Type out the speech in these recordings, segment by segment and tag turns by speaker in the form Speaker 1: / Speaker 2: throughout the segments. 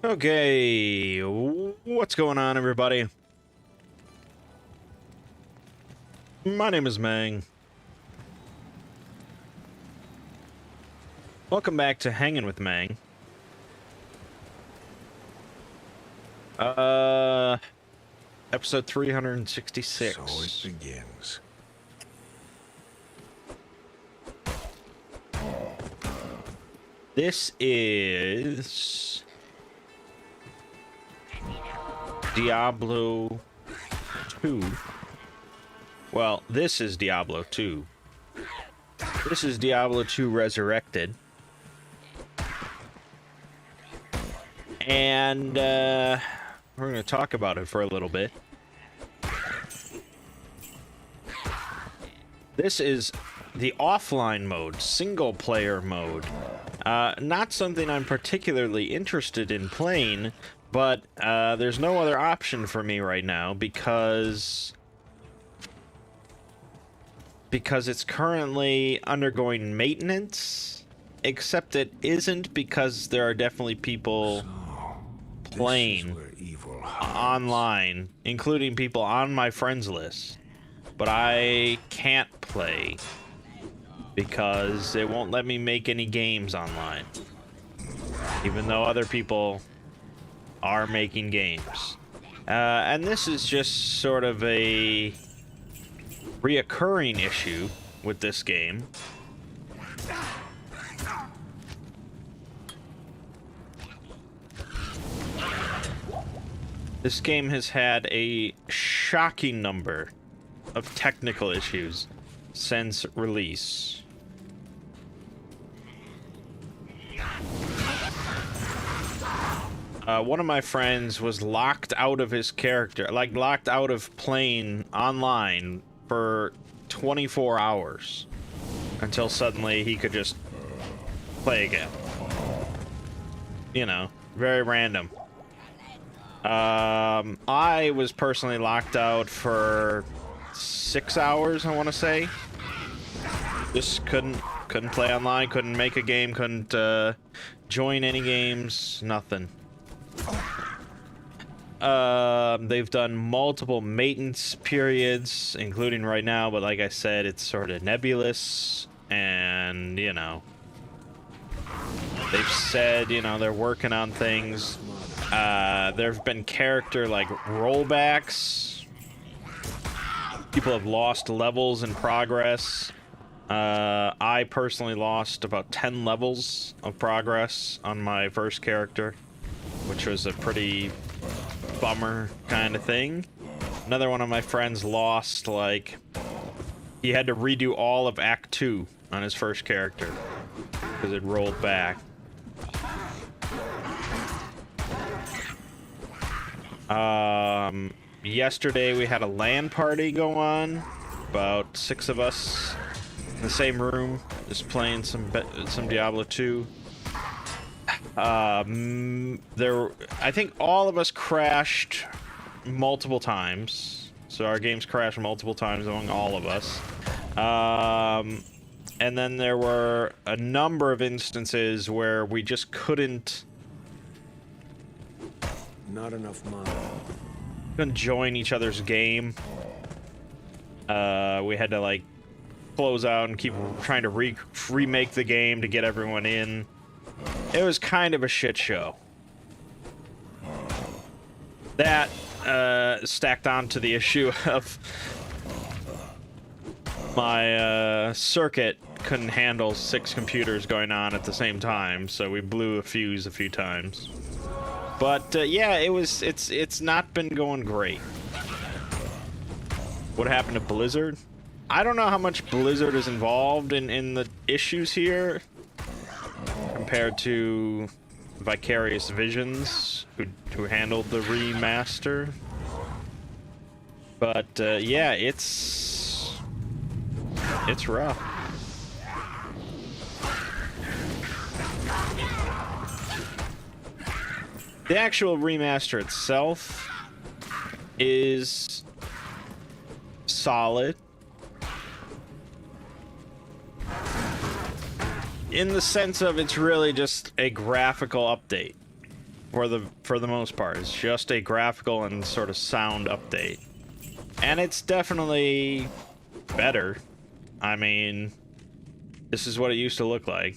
Speaker 1: Okay, what's going on, everybody? My name is Mangg. Welcome back to Hanging with Mangg. Episode 366.
Speaker 2: So it begins.
Speaker 1: This is Diablo 2. Well, this is Diablo 2. This is Diablo 2 Resurrected. And we're going to talk about it for a little bit. This is the offline mode, single player mode. Not something I'm particularly interested in playing, but there's no other option for me right now because it's currently undergoing maintenance, except it isn't, because there are definitely people playing online, including people on my friends list, but I can't play because it won't let me make any games online, even though other people are making games. And this is just sort of a reoccurring issue with this game. This game has had a shocking number of technical issues since release. One of my friends was locked out of his character, like locked out of playing online for 24 hours until suddenly he could just play again. You know, very random. I was personally locked out for 6 hours, I want to say. Just couldn't play online, couldn't make a game, couldn't join any games, nothing. They've done multiple maintenance periods, including right now, but like I said, it's sort of nebulous, and, you know, they've said, you know, they're working on things. There have been character, like, rollbacks. People have lost levels in progress. I personally lost about 10 levels of progress on my first character, which was a pretty bummer kind of thing. Another one of my friends lost, like, he had to redo all of Act 2 on his first character because it rolled back. Yesterday we had a LAN party go on, about 6 of us in the same room, just playing some Diablo 2. I think all of us crashed multiple times, so our games crashed multiple times among all of us. And then there were a number of instances where we just couldn't join each other's game. We had to, like, close out and keep trying to remake the game to get everyone in. It was kind of a shit show. That stacked onto the issue of my circuit couldn't handle 6 computers going on at the same time, so we blew a fuse a few times. But yeah, it's not been going great. What happened to Blizzard? I don't know how much Blizzard is involved in the issues here compared to Vicarious Visions, who handled the remaster. But yeah, it's rough. The actual remaster itself is solid. in the sense of it's really just a graphical update. for the most part. It's just a graphical and sort of sound update. And it's definitely better. I mean, this is what it used to look like.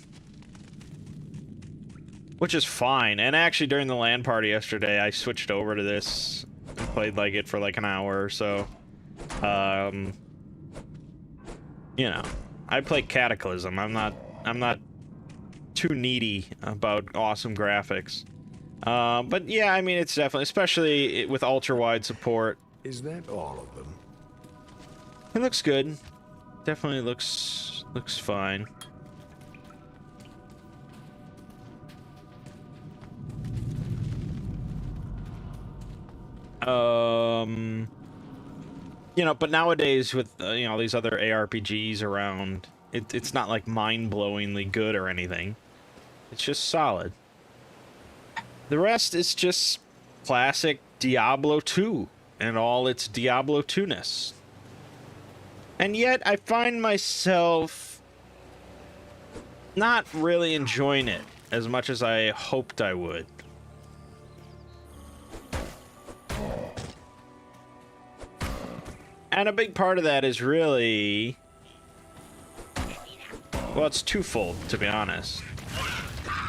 Speaker 1: Which is fine. And actually, during the LAN party yesterday, I switched over to this and played like it for like an hour or so. You know, I play Cataclysm. I'm not too needy about awesome graphics. But yeah, I mean, it's definitely, especially with ultra-wide support.
Speaker 2: Is that all of them?
Speaker 1: It looks good. Definitely looks fine. You know, but nowadays with you know, these other ARPGs around, it's not like mind-blowingly good or anything. It's just solid. The rest is just classic Diablo 2 and all its Diablo 2-ness. And yet I find myself not really enjoying it as much as I hoped I would. And a big part of that is really... well, it's twofold, to be honest.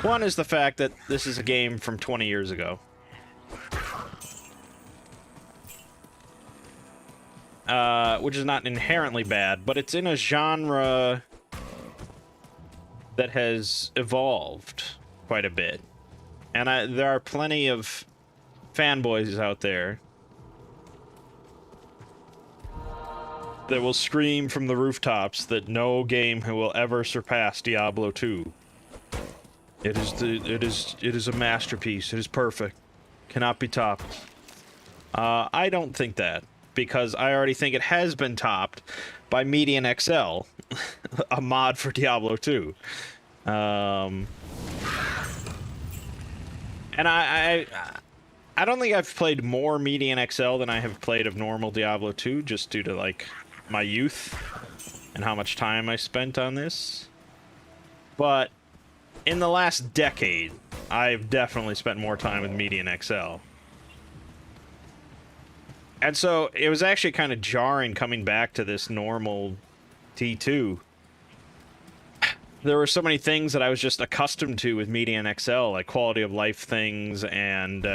Speaker 1: One is the fact that this is a game from 20 years ago. Which is not inherently bad, but it's in a genre that has evolved quite a bit. And there are plenty of fanboys out there that will scream from the rooftops that no game will ever surpass Diablo 2. It is a masterpiece. It is perfect. Cannot be topped. I don't think that, because I already think it has been topped by Median XL, a mod for Diablo 2. And I don't think I've played more Median XL than I have played of normal Diablo 2, just due to like my youth and how much time I spent on this. But in the last decade, I've definitely spent more time with Median XL. And so it was actually kind of jarring coming back to this normal T2. There were so many things that I was just accustomed to with Median XL, like quality of life things and you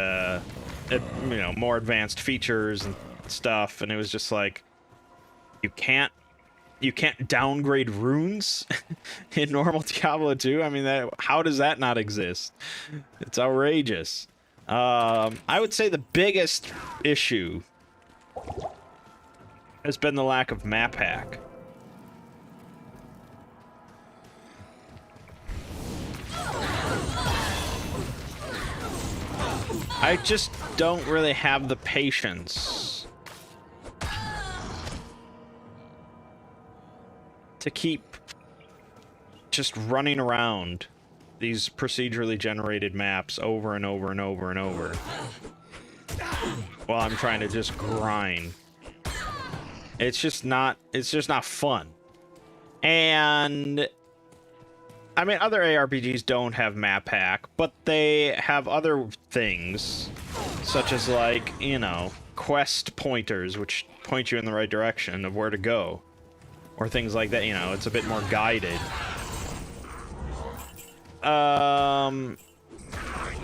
Speaker 1: know, more advanced features and stuff, and it was just like, you can't downgrade runes in normal Diablo 2. I mean, how does that not exist? It's outrageous. I would say the biggest issue has been the lack of map hack. I just don't really have the patience to keep just running around these procedurally generated maps over and over and over and over while I'm trying to just grind. It's just not fun. And I mean, other ARPGs don't have map hack, but they have other things, such as, like, you know, quest pointers, which point you in the right direction of where to go, or things like that. You know, it's a bit more guided.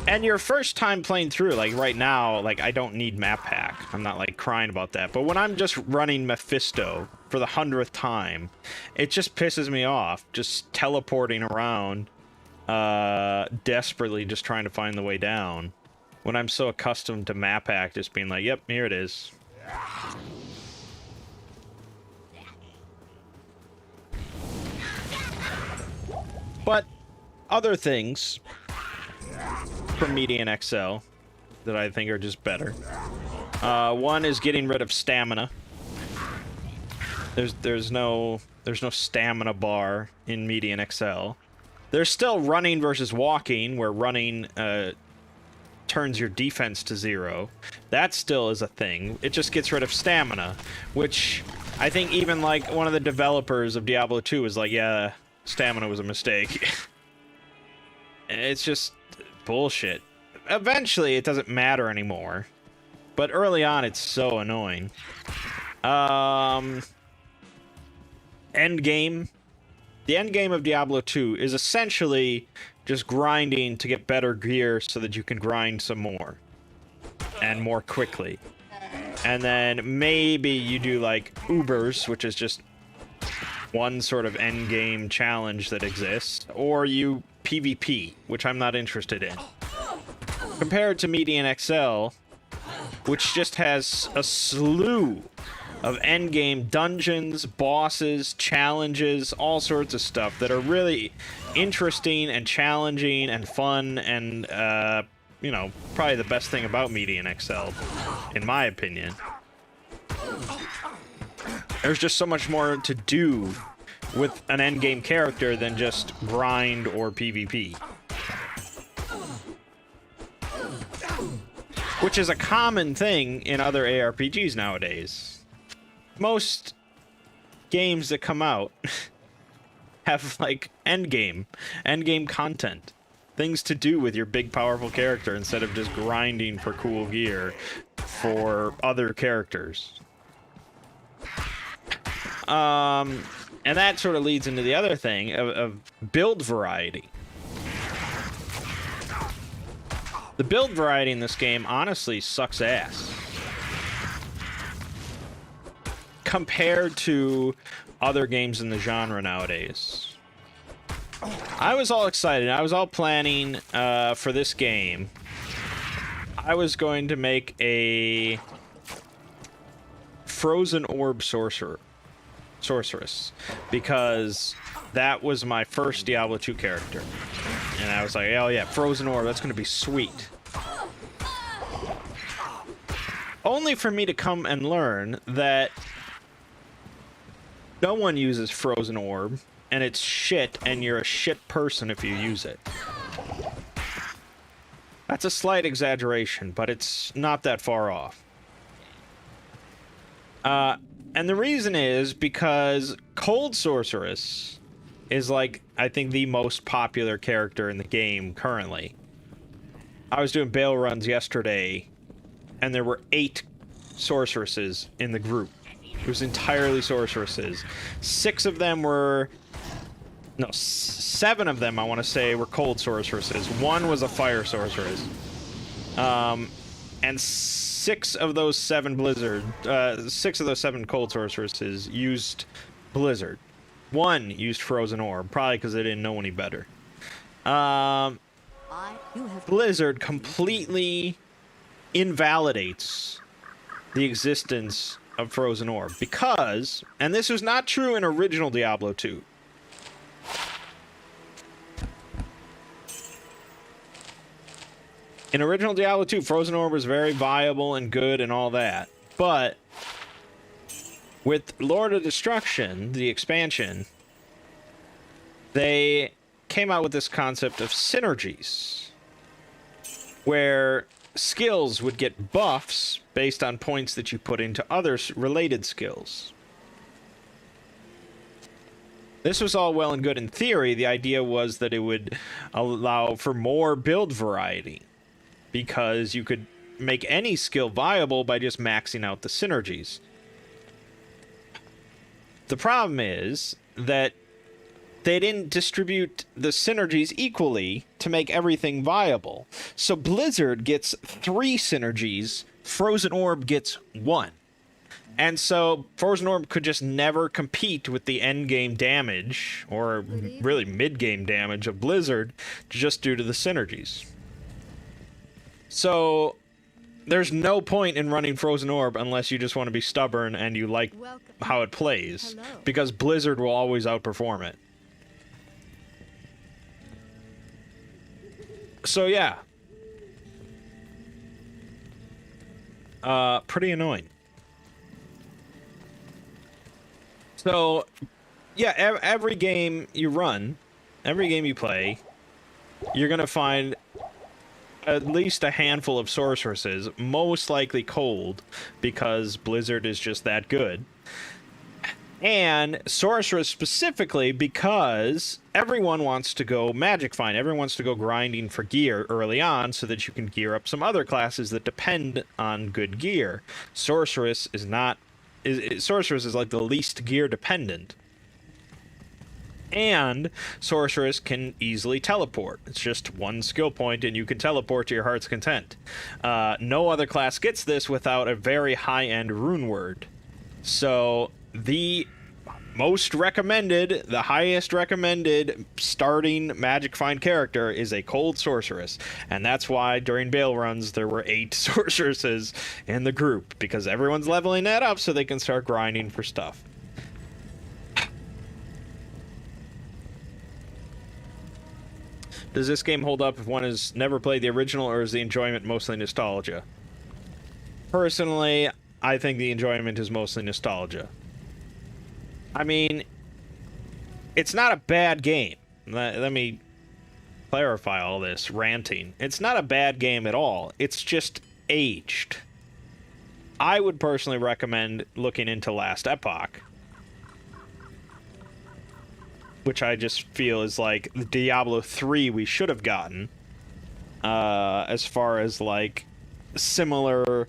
Speaker 1: And your first time playing through, like right now, like I don't need map hack. I'm not like crying about that. But when I'm just running Mephisto for the 100th time, it just pisses me off. Just teleporting around, desperately just trying to find the way down. When I'm so accustomed to map hack just being like, yep, here it is. But other things from Median XL that I think are just better. One is getting rid of stamina. There's no stamina bar in Median XL. There's still running versus walking, where running turns your defense to 0. That still is a thing. It just gets rid of stamina, which I think even like one of the developers of Diablo 2 is like, yeah, stamina was a mistake. It's just bullshit. eventually it doesn't matter anymore. But early on, it's so annoying. End game. The end game of Diablo 2 is essentially just grinding to get better gear so that you can grind some more. And more quickly. And then maybe you do like Ubers, which is just one sort of end game challenge that exists. Or you PvP, which I'm not interested in. Compared to Median XL, which just has a slew of endgame dungeons, bosses, challenges, all sorts of stuff that are really interesting and challenging and fun and, you know, probably the best thing about Median XL, in my opinion. There's just so much more to do with an endgame character than just grind or PvP. Which is a common thing in other ARPGs nowadays. Most games that come out have, like, endgame content. Things to do with your big, powerful character instead of just grinding for cool gear for other characters. And that sort of leads into the other thing of build variety. The build variety in this game honestly sucks ass. Compared to other games in the genre nowadays. I was all excited. I was all planning for this game. I was going to make a Frozen Orb Sorceress. Because that was my first Diablo 2 character. And I was like, oh yeah, Frozen Orb, that's going to be sweet. Only for me to come and learn that no one uses Frozen Orb, and it's shit, and you're a shit person if you use it. That's a slight exaggeration, but it's not that far off. And the reason is because Cold Sorceress is, like, I think the most popular character in the game currently. I was doing bail runs yesterday, and there were 8 sorceresses in the group. It was entirely sorceresses. 6 of them were... No, 7 of them, I want to say, were cold sorceresses. 1 was a fire sorceress. And 6 of those 7 blizzard... 6 of those 7 cold sorceresses used Blizzard. 1 used Frozen Orb, probably because they didn't know any better. Blizzard completely invalidates the existence of Frozen Orb because, and this was not true in original Diablo 2. In original Diablo 2, Frozen Orb was very viable and good and all that, but with Lord of Destruction, the expansion, they came out with this concept of synergies, where skills would get buffs based on points that you put into other related skills. This was all well and good in theory. The idea was that it would allow for more build variety, because you could make any skill viable by just maxing out the synergies. The problem is that they didn't distribute the synergies equally to make everything viable. So Blizzard gets 3 synergies, Frozen Orb gets 1. And so Frozen Orb could just never compete with the endgame damage, or really mid-game damage of Blizzard, just due to the synergies. So there's no point in running Frozen Orb unless you just want to be stubborn and you like how it plays, because Blizzard will always outperform it. So yeah. Pretty annoying. So, yeah, every game you run, every game you play, you're gonna find at least a handful of sorceresses, most likely cold, because Blizzard is just that good. And Sorceress specifically because everyone wants to go Magic Find. Everyone wants to go grinding for gear early on so that you can gear up some other classes that depend on good gear. Sorceress is not... Sorceress is like the least gear dependent. And Sorceress can easily teleport. It's just one skill point and you can teleport to your heart's content. No other class gets this without a very high-end rune word. So the most recommended, the highest recommended starting Magic Find character is a Cold Sorceress. And that's why during Bale runs there were 8 Sorceresses in the group, because everyone's leveling that up so they can start grinding for stuff. Does this game hold up if one has never played the original, or is the enjoyment mostly nostalgia? Personally, I think the enjoyment is mostly nostalgia. I mean, it's not a bad game. Let me clarify all this ranting. It's not a bad game at all. It's just aged. I would personally recommend looking into Last Epoch, which I just feel is like the Diablo 3 we should have gotten, as far as like similar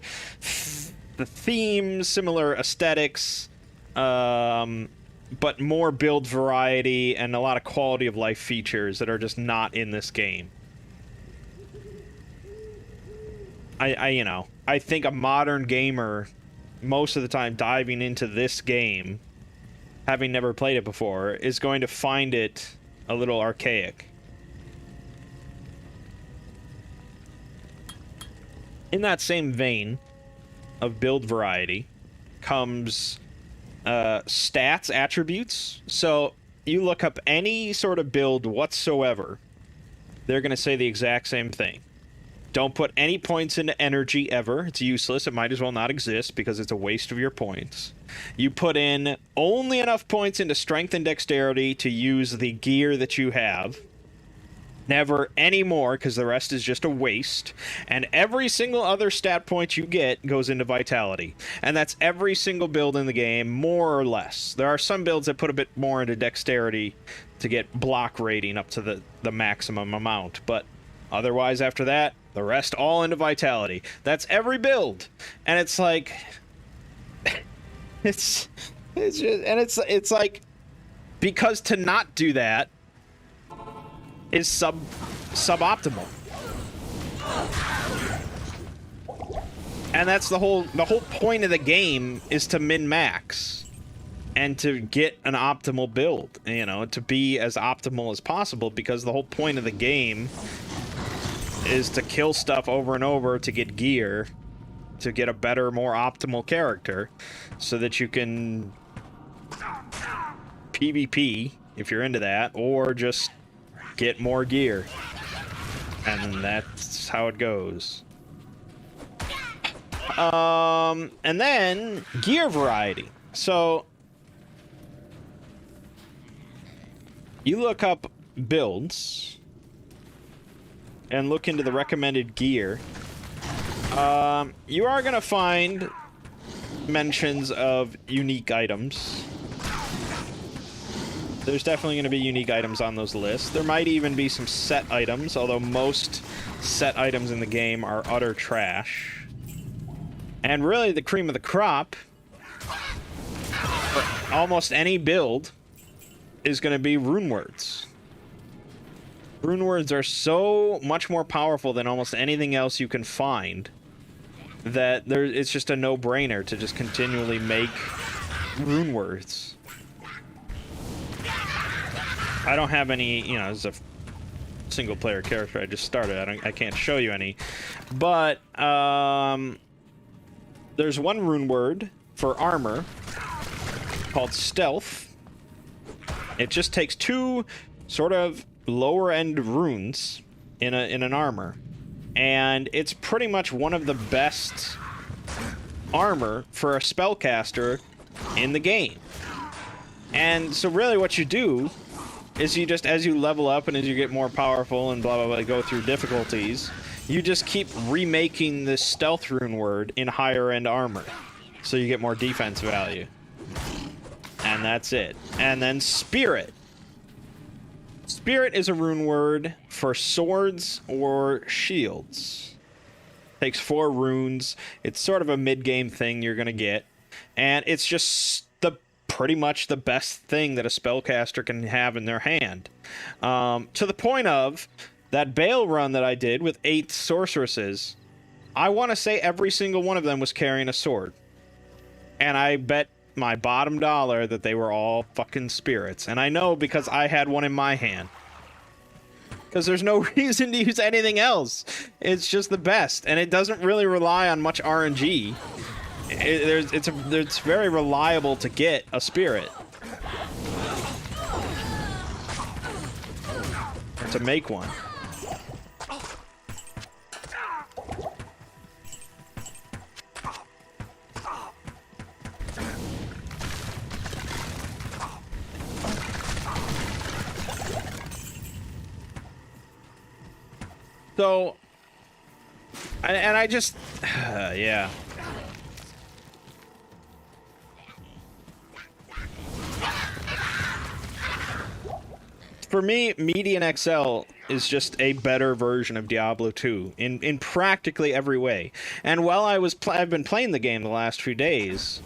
Speaker 1: the themes, similar aesthetics, but more build variety and a lot of quality of life features that are just not in this game. You know, I think a modern gamer, most of the time diving into this game, having never played it before, is going to find it a little archaic. In that same vein of build variety comes stats, attributes. So you look up any sort of build whatsoever, they're going to say the exact same thing. Don't put any points into energy ever. It's useless. It might as well not exist because it's a waste of your points. You put in only enough points into strength and dexterity to use the gear that you have. Never any more, because the rest is just a waste. And every single other stat point you get goes into vitality. And that's every single build in the game, more or less. There are some builds that put a bit more into dexterity to get block rating up to the maximum amount. But otherwise, after that, the rest all into vitality. That's every build. And it's like... it's just... And it's like... Because to not do that is suboptimal. And that's the whole point of the game, is to min-max and to get an optimal build, you know, to be as optimal as possible, because the whole point of the game is to kill stuff over and over to get gear, to get a better, more optimal character, so that you can PvP if you're into that, or just get more gear. And that's how it goes. And then gear variety. So you look up builds and look into the recommended gear. You are gonna find mentions of unique items. There's definitely going to be unique items on those lists. There might even be some set items, although most set items in the game are utter trash. And really, the cream of the crop for almost any build is going to be rune words. Rune words are so much more powerful than almost anything else you can find that it's just a no-brainer to just continually make rune words. I don't have any, you know, as a single-player character I just started, I can't show you any. But, there's one rune word for armor called Stealth. It just takes 2 sort of lower-end runes in an armor. And it's pretty much one of the best armor for a spellcaster in the game. And so really what you do is you just, as you level up and as you get more powerful and blah, blah, blah, go through difficulties, you just keep remaking this stealth rune word in higher end armor. So you get more defense value. And and that's it. And then Spirit. Spirit is a rune word for swords or shields. Takes 4 runes. It's sort of a mid-game thing you're gonna get, and it's just pretty much the best thing that a spellcaster can have in their hand. To the point of that Bale run that I did with 8 sorceresses, I want to say every single one of them was carrying a sword. And I bet my bottom dollar that they were all fucking spirits. And I know because I had one in my hand. Because there's no reason to use anything else. It's just the best. And it doesn't really rely on much RNG. It's very reliable to get a spirit. To make one. So, and I just, yeah. For me, Median XL is just a better version of Diablo 2 in practically every way. And while I've been playing the game the last few days,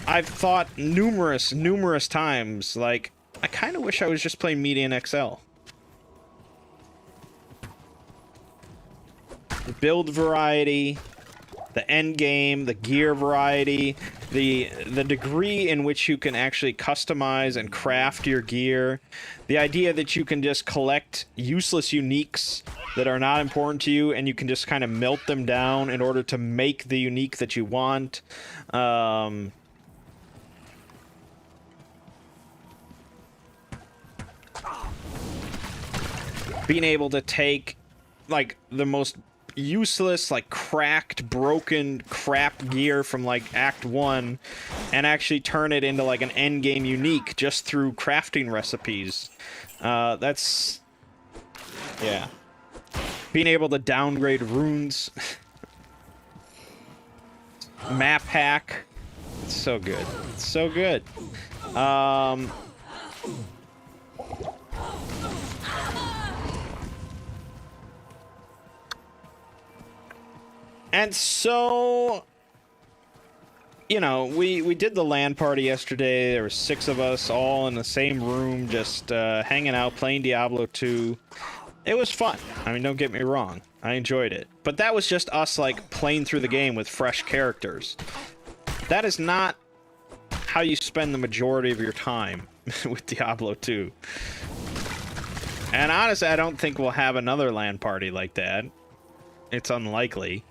Speaker 1: I've thought numerous times, like, I kind of wish I was just playing Median XL. The build variety, the end game, the gear variety, the degree in which you can actually customize and craft your gear, the idea that you can just collect useless uniques that are not important to you and you can just kind of melt them down in order to make the unique that you want. Being able to take, like, the most useless, like, cracked, broken, crap gear from, like, Act 1 and actually turn it into, like, an endgame unique just through crafting recipes. That's... yeah. Being able to downgrade runes. Map hack. It's so good. It's so good. And so, you know, we did the LAN party yesterday. There were 6 of us all in the same room, just hanging out, playing Diablo 2. It was fun. I mean, don't get me wrong. I enjoyed it. But that was just us, like, playing through the game with fresh characters. That is not how you spend the majority of your time with Diablo 2. And honestly, I don't think we'll have another LAN party like that. It's unlikely.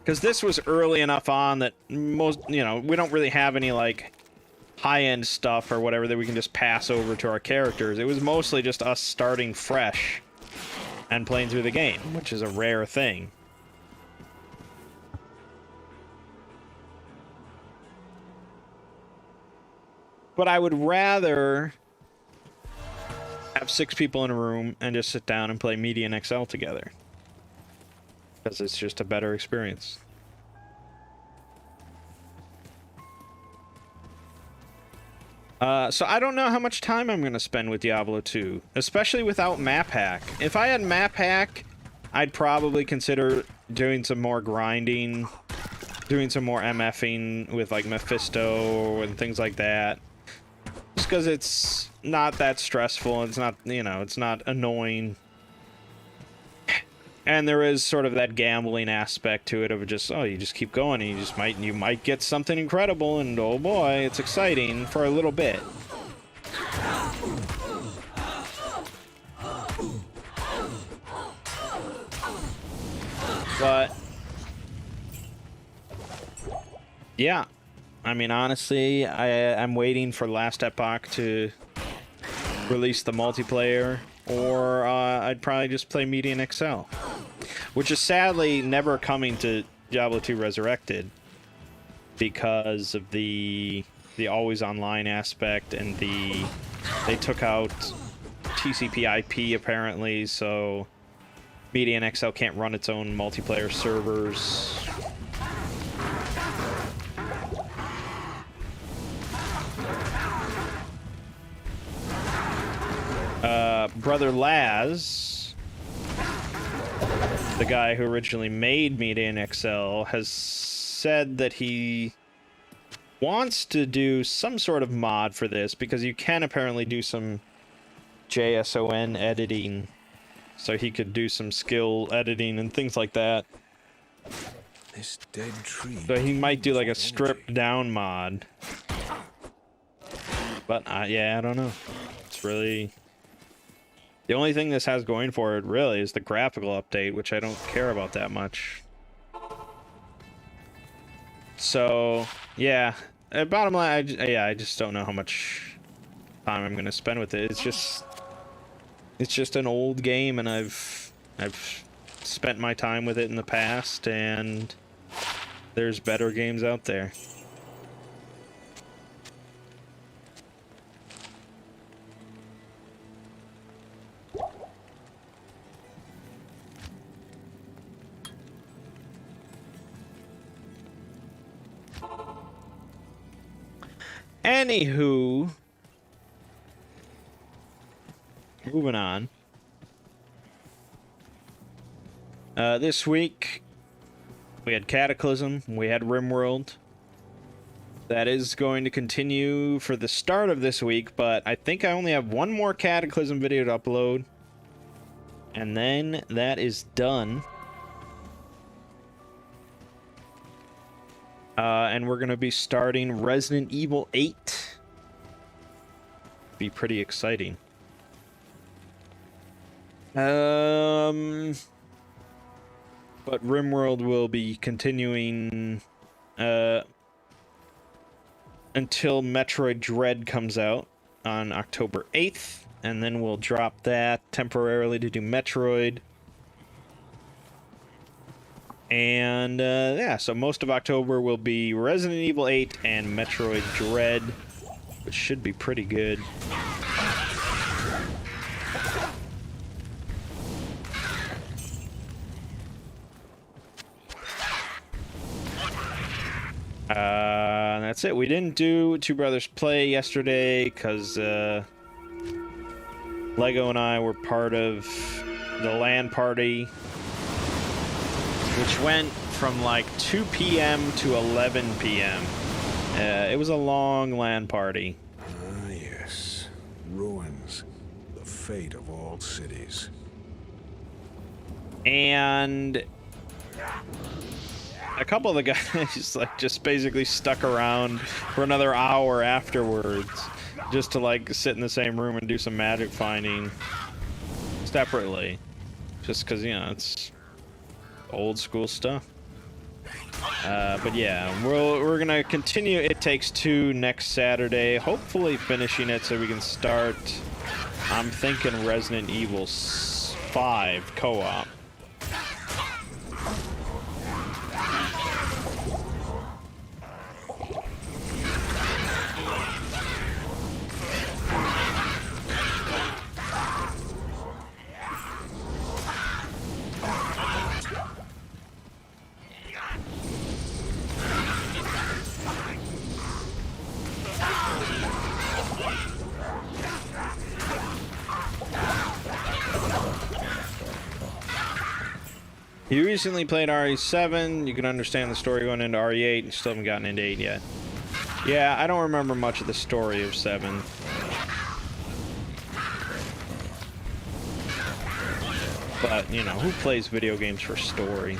Speaker 1: Because this was early enough on that most, you know, we don't really have any, like, high-end stuff or whatever that we can just pass over to our characters. It was mostly just us starting fresh and playing through the game, which is a rare thing. But I would rather have 6 people in a room and just sit down and play Median XL together. Because it's just a better experience. So I don't know how much time I'm going to spend with Diablo 2, especially without map hack. If I had map hack, I'd probably consider doing some more grinding, doing some more MFing with, like, Mephisto and things like that. Just because it's not that stressful, it's not, you know, it's not annoying. And there is sort of that gambling aspect to it of just, oh, you just keep going and you might get something incredible and oh boy, it's exciting for a little bit. But yeah, I mean, honestly, I'm waiting for Last Epoch to release the multiplayer, or I'd probably just play Median XL. Which is sadly never coming to Diablo 2 Resurrected because of the always online aspect, and they took out TCP/IP apparently, so Median XL can't run its own multiplayer servers. Brother Laz, the guy who originally made Media in Excel, has said that he wants to do some sort of mod for this because you can apparently do some JSON editing, so he could do some skill editing and things like that.
Speaker 2: This dead tree.
Speaker 1: So he might do like a stripped down mod. But yeah, I don't know. It's really the only thing this has going for it really is the graphical update, which I don't care about that much. So yeah, bottom line, I just don't know how much time I'm gonna spend with it. It's just an old game, and I've spent my time with it in the past, and there's better games out there. Anywho, moving on. This week, we had Cataclysm, we had RimWorld. That is going to continue for the start of this week, but I think I only have one more Cataclysm video to upload. And then that is done. And we're going to be starting Resident Evil 8. Be pretty exciting. But RimWorld will be continuing until Metroid Dread comes out on October 8th, and then we'll drop that temporarily to do Metroid. And yeah, so most of October will be Resident Evil 8 and Metroid Dread, which should be pretty good. That's it. We didn't do Two Brothers Play yesterday because Lego and I were part of the LAN party, which went from like 2 p.m. to 11 p.m. It was a long LAN party.
Speaker 2: Ah, yes. Ruins. The fate of all cities.
Speaker 1: And a couple of the guys just basically stuck around for another hour afterwards just to like sit in the same room and do some magic finding separately, just because, you know, it's old school stuff. But yeah, we're gonna continue It Takes Two next Saturday, hopefully finishing it so we can start, I'm thinking, Resident Evil 5 co-op. You recently played RE7, you can understand the story going into RE8, and still haven't gotten into 8 yet. Yeah, I don't remember much of the story of 7. But, you know, who plays video games for story?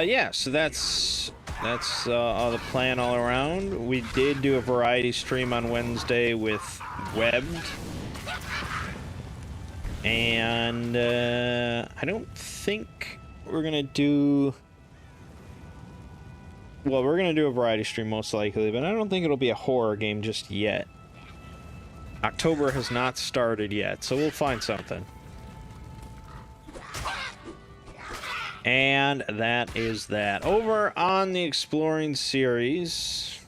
Speaker 1: Yeah, so that's the plan all around. We did do a variety stream on Wednesday with Webbed, and I don't think we're gonna do. Well, we're gonna do a variety stream most likely, but I don't think it'll be a horror game just yet. October has not started yet, so we'll find something. And that is that. Over on the Exploring series,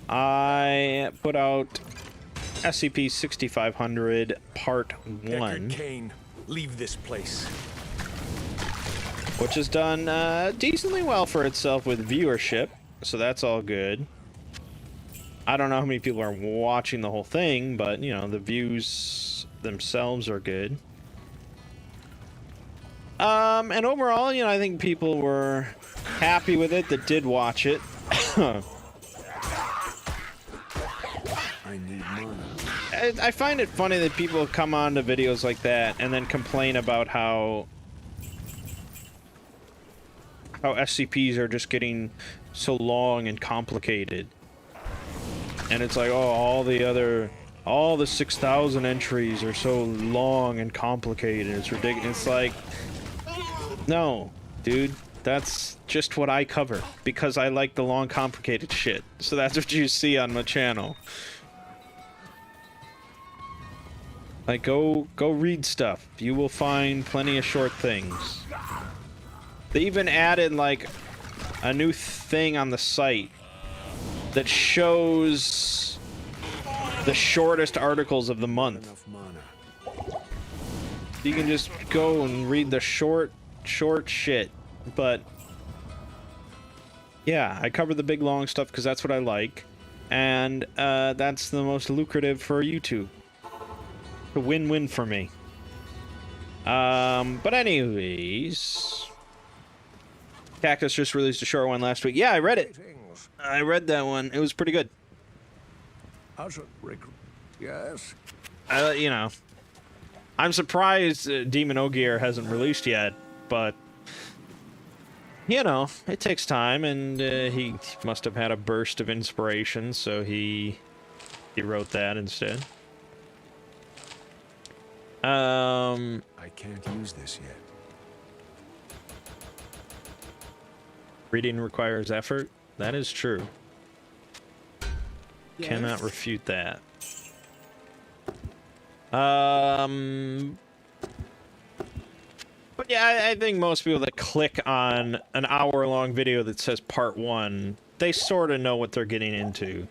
Speaker 1: I put out SCP-6500 Part 1,
Speaker 2: Deckard Cain, leave this place.
Speaker 1: which has done decently well for itself with viewership, so that's all good. I don't know how many people are watching the whole thing, but, you know, the views themselves are good. And overall, you know, I think people were happy with it that did watch it.
Speaker 2: I need mana.
Speaker 1: I find it funny that people come on to videos like that and then complain about how SCPs are just getting so long and complicated. And it's like, oh, all the 6,000 entries are so long and complicated. It's ridiculous. It's like, no, dude, that's just what I cover because I like the long, complicated shit. So that's what you see on my channel. Like, go read stuff. You will find plenty of short things. They even added, like, a new thing on the site that shows the shortest articles of the month.
Speaker 2: Enough mana.
Speaker 1: You can just go and read the short shit. But, yeah, I cover the big, long stuff because that's what I like. And that's the most lucrative for YouTube. A win-win for me. But anyways, Cactus just released a short one last week. Yeah, I read it. I read that one. It was pretty good.
Speaker 2: How's it, Rick? Yes?
Speaker 1: You know, I'm surprised Demon Ogier hasn't released yet, but, you know, it takes time, and he must have had a burst of inspiration, so he wrote that instead.
Speaker 2: I can't use this yet.
Speaker 1: Reading requires effort. That is true.
Speaker 2: Yes.
Speaker 1: Cannot refute that. But yeah, I think most people that click on an hour-long video that says part 1, they sort of know what they're getting into.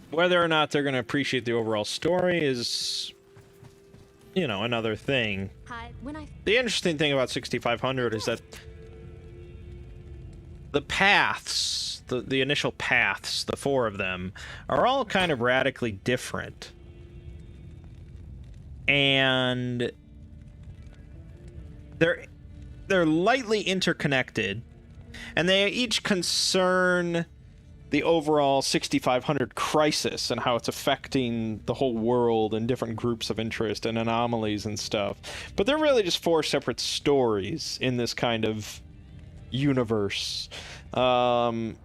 Speaker 1: Whether or not they're going to appreciate the overall story is, you know, another thing. The interesting thing about 6500 is that the paths, the initial paths, the 4 of them, are all kind of radically different. And they're lightly interconnected, and they each concern the overall 6500 crisis and how it's affecting the whole world and different groups of interest and anomalies and stuff. But they're really just 4 separate stories in this kind of universe. And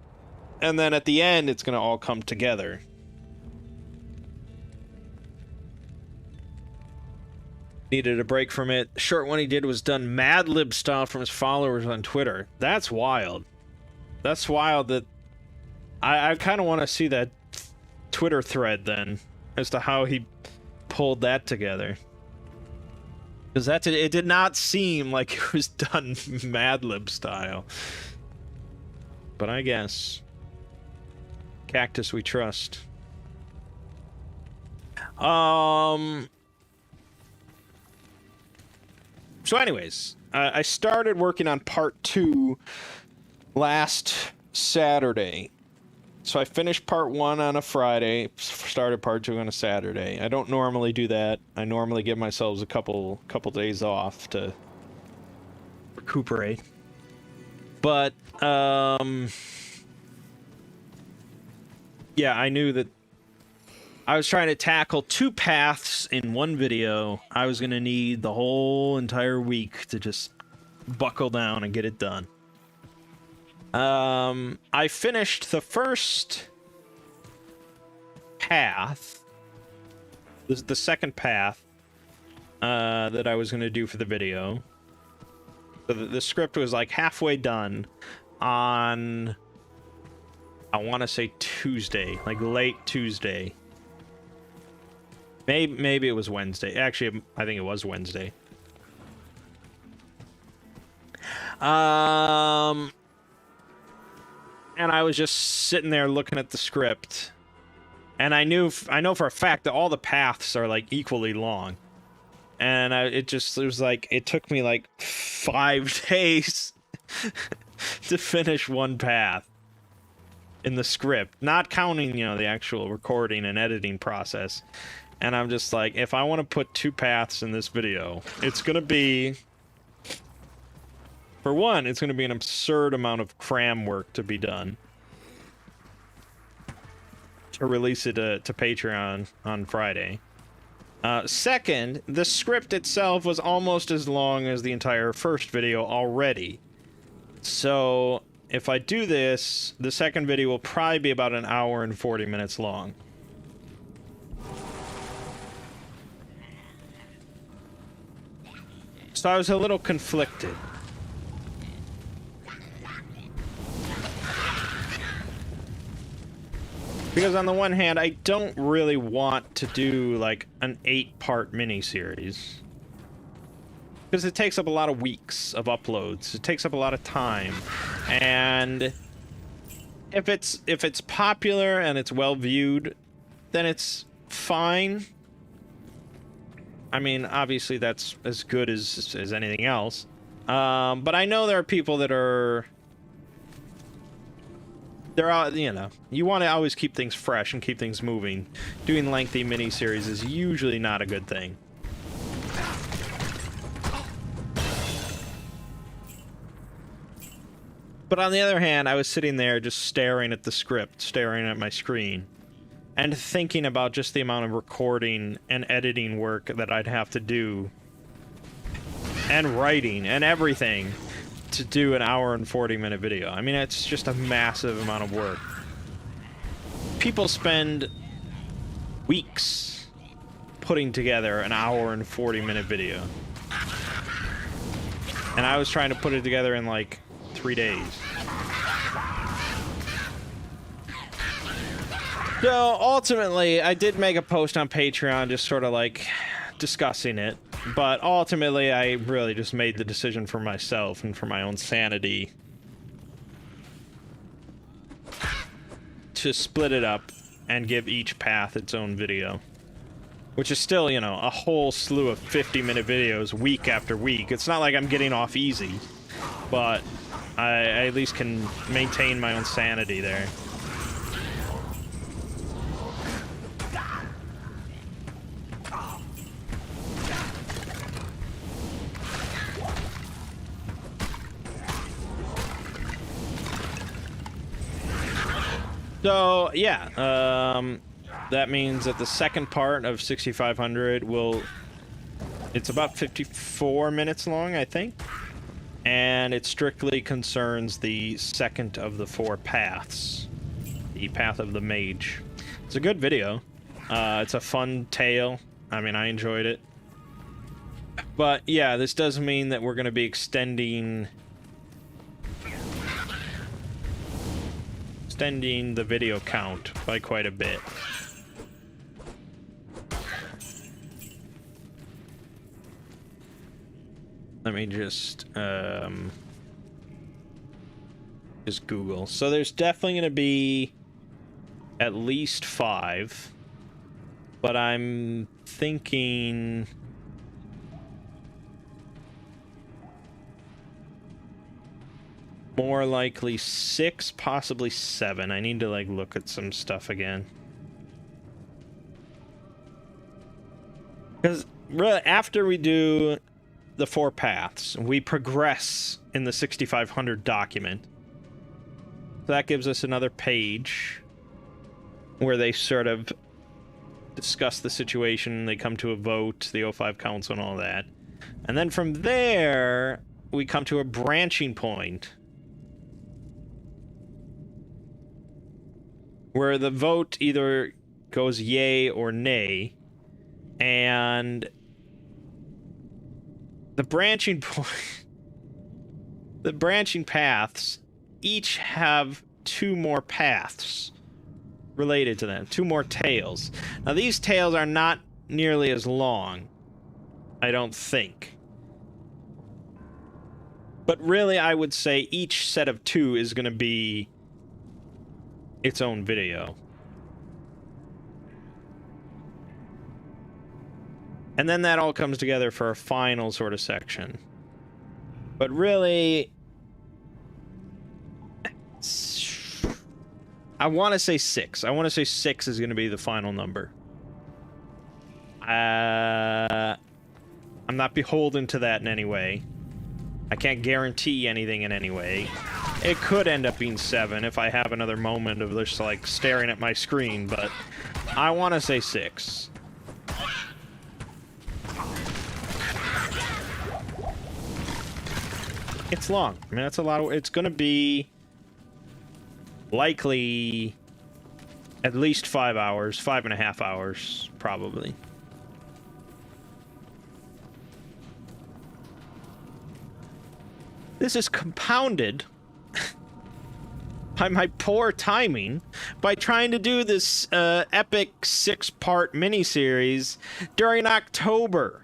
Speaker 1: then at the end, it's going to all come together. Needed a break from it. Short one he did was done Mad Lib style from his followers on Twitter. That's wild. That's wild that I kind of want to see that Twitter thread then as to how he pulled that together. Because it did not seem like it was done Mad Lib style. But I guess. Cactus we trust. So anyways, I started working on part 2 last Saturday. So I finished part 1 on a Friday, started part 2 on a Saturday. I don't normally do that. I normally give myself a couple days off to recuperate. But yeah, I knew that I was trying to tackle 2 paths in one video. I was going to need the whole entire week to just buckle down and get it done. I finished the first path, the second path, that I was going to do for the video. So the script was like halfway done on, I want to say Tuesday, like late Tuesday. Maybe it was Wednesday. Actually, I think it was Wednesday. And I was just sitting there looking at the script. And I know for a fact that all the paths are, like, equally long. And it was like, it took me, like, 5 days to finish one path in the script. Not counting, you know, the actual recording and editing process. And I'm just like, if I want to put 2 paths in this video, it's going to be... For one, it's going to be an absurd amount of cram work to be done. To release it to Patreon on Friday. Second, the script itself was almost as long as the entire first video already. So, if I do this, the second video will probably be about 1 hour and 40 minutes long. So I was a little conflicted. Because on the one hand, I don't really want to do, like, an 8-part miniseries. Because it takes up a lot of weeks of uploads. It takes up a lot of time. And if it's popular and it's well viewed, then it's fine. I mean, obviously that's as good as anything else. But I know there are people that are... They're all, you know, you want to always keep things fresh and keep things moving. Doing lengthy miniseries is usually not a good thing. But on the other hand, I was sitting there just staring at the script, staring at my screen, and thinking about just the amount of recording and editing work that I'd have to do, and writing, and everything, to do an 1 hour and 40-minute video. I mean, it's just a massive amount of work. People spend weeks putting together an 1 hour and 40-minute video. And I was trying to put it together in, like, 3 days. So, ultimately, I did make a post on Patreon just sort of, like, discussing it. But ultimately, I really just made the decision for myself and for my own sanity to split it up and give each path its own video. Which is still, you know, a whole slew of 50-minute videos week after week. It's not like I'm getting off easy, but I at least can maintain my own sanity there. So, yeah, that means that the second part of 6500 it's about 54 minutes long, I think, and it strictly concerns the second of the 4 paths, the Path of the Mage. It's a good video. It's a fun tale. I mean, I enjoyed it. But, yeah, this does mean that we're going to be extending the video count by quite a bit. Let me just Google. So there's definitely going to be at least 5, but I'm thinking more likely 6, possibly 7. I need to, like, look at some stuff again. Because really, after we do the 4 paths, we progress in the 6500 document. So that gives us another page where they sort of discuss the situation, they come to a vote, the O5 Council and all that. And then from there, we come to a branching point where the vote either goes yay or nay, and the branching the branching paths each have 2 more paths related to them, 2 more tails. Now these tails are not nearly as long, I don't think. But really, I would say each set of 2 is going to be its own video. And then that all comes together for a final sort of section. But really, I want to say 6. I want to say 6 is going to be the final number. I'm not beholden to that in any way. I can't guarantee anything in any way. It could end up being 7 if I have another moment of just, like, staring at my screen, but I want to say 6. It's long. I mean, that's a lot of... It's gonna be... likely... at least 5 hours. 5.5 hours, probably. This is compounded by my poor timing by trying to do this epic 6-part miniseries during October.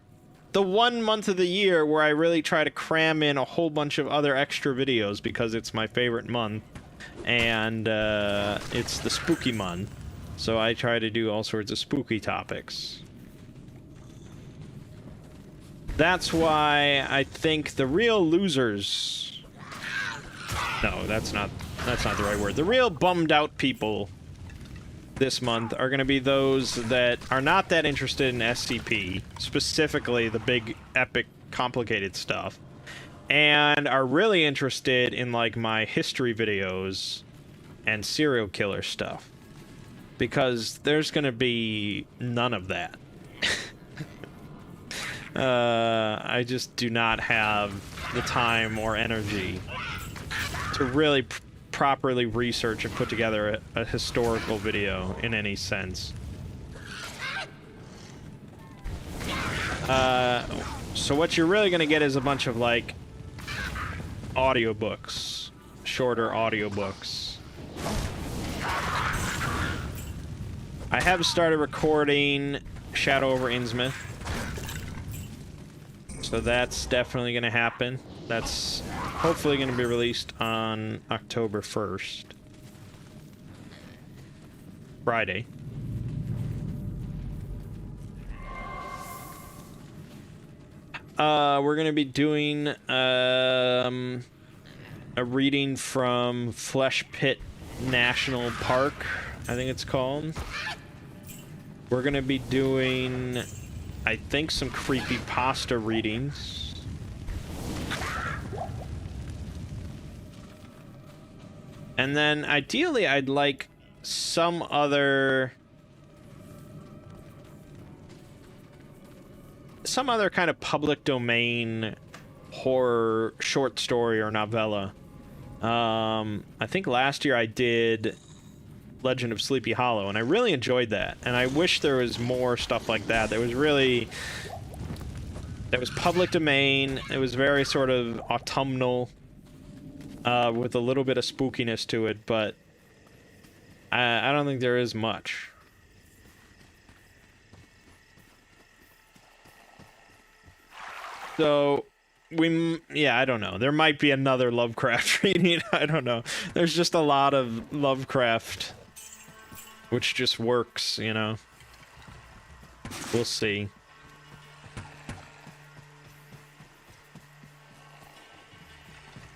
Speaker 1: The 1 month of the year where I really try to cram in a whole bunch of other extra videos because it's my favorite month. And it's the spooky month. So I try to do all sorts of spooky topics. That's why I think the real losers... No, that's not the right word. The real bummed out people this month are going to be those that are not that interested in SCP, specifically the big, epic, complicated stuff, and are really interested in, like, my history videos and serial killer stuff. Because there's going to be none of that. I just do not have the time or energy to really properly research and put together a historical video in any sense. So what you're really going to get is a bunch of, like, audiobooks, shorter audiobooks. I have started recording Shadow over Innsmouth. So that's definitely going to happen. That's hopefully going to be released on October 1st. Friday. We're going to be doing a reading from Flesh Pit National Park, I think it's called. We're going to be doing... I think some creepypasta readings. And then ideally I'd like some other kind of public domain horror short story or novella. I think last year I did Legend of Sleepy Hollow, and I really enjoyed that, and I wish there was more stuff like that. That was public domain. It was very sort of autumnal, with a little bit of spookiness to it, but I don't think there is much. So I don't know. There might be another Lovecraft reading. I don't know. There's just a lot of Lovecraft, which just works, you know. We'll see.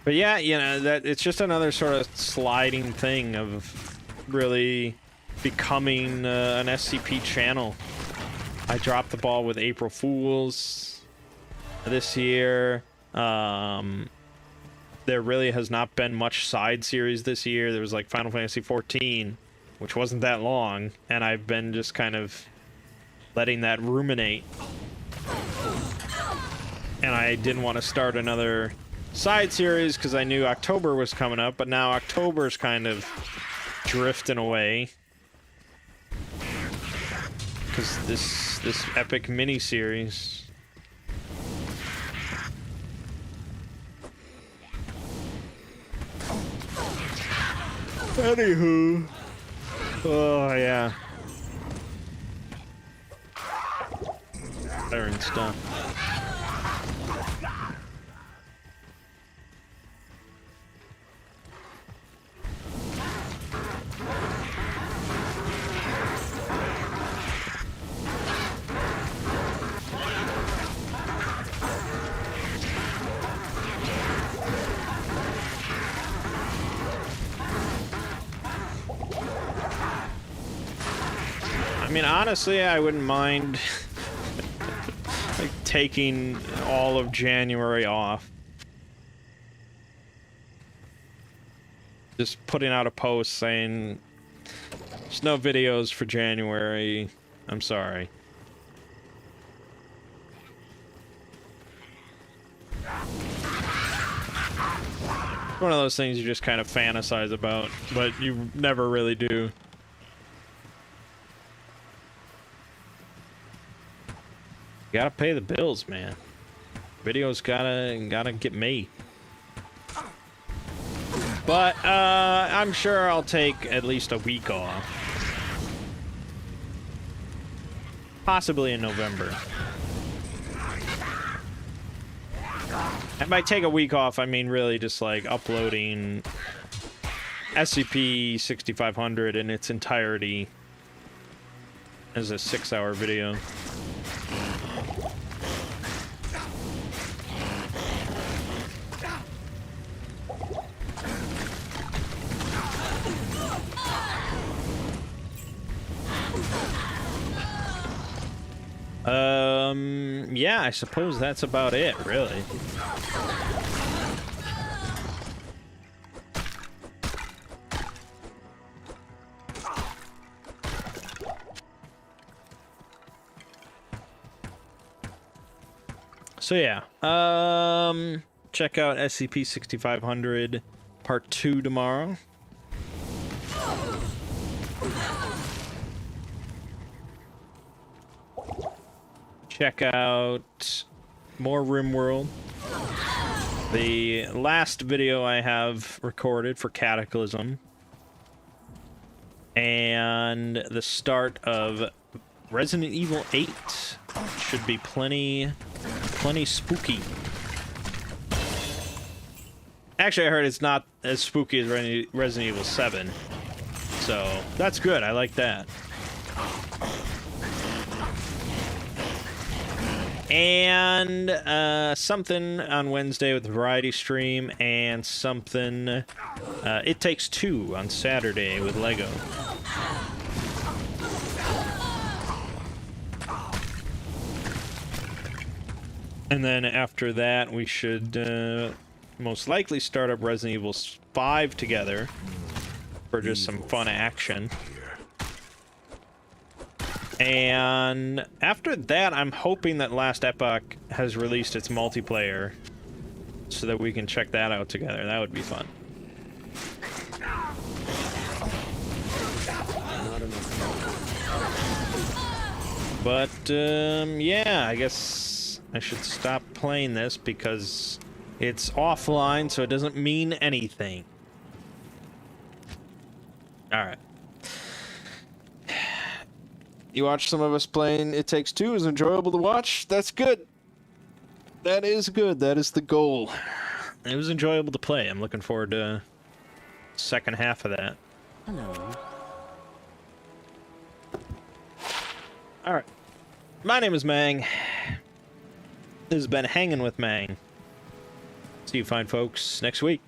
Speaker 1: But yeah, you know, that it's just another sort of sliding thing of really becoming an SCP channel. I dropped the ball with April Fools this year. There really has not been much side series this year. There was like Final Fantasy XIV, which wasn't that long, and I've been just kind of letting that ruminate. And I didn't want to start another side series because I knew October was coming up, but now October's kind of drifting away because this epic mini series. Anywho. Oh, yeah. Iron stuff. I mean, honestly, I wouldn't mind like taking all of January off. Just putting out a post saying there's no videos for January. I'm sorry. One of those things you just kind of fantasize about, but you never really do. You gotta pay the bills, man. Videos gotta get made. But I'm sure I'll take at least a week off. Possibly in November. And by take a week off, I mean really just like uploading SCP-6500 in its entirety as a 6-hour video. Yeah, I suppose that's about it, really. So yeah, check out SCP-6500 Part 2 tomorrow. Check out more RimWorld. The last video I have recorded for Cataclysm. And the start of Resident Evil 8. Should be plenty spooky. Actually, I heard it's not as spooky as Resident Evil 7. So, that's good. I like that. And something on Wednesday with the variety stream, and something It Takes Two on Saturday with Lego. And then after that, we should most likely start up Resident Evil 5 together for just some fun action. And after that, I'm hoping that Last Epoch has released its multiplayer so that we can check that out together. That would be fun. But, yeah, I guess I should stop playing this because it's offline, so it doesn't mean anything. Alright. You watch some of us playing It Takes Two. Is enjoyable to watch. That's good. That is good. That is the goal. It was enjoyable to play. I'm looking forward to the second half of that.
Speaker 3: Hello.
Speaker 1: Alright. My name is Mangg. This has been Hanging with Mangg. See you fine folks next week.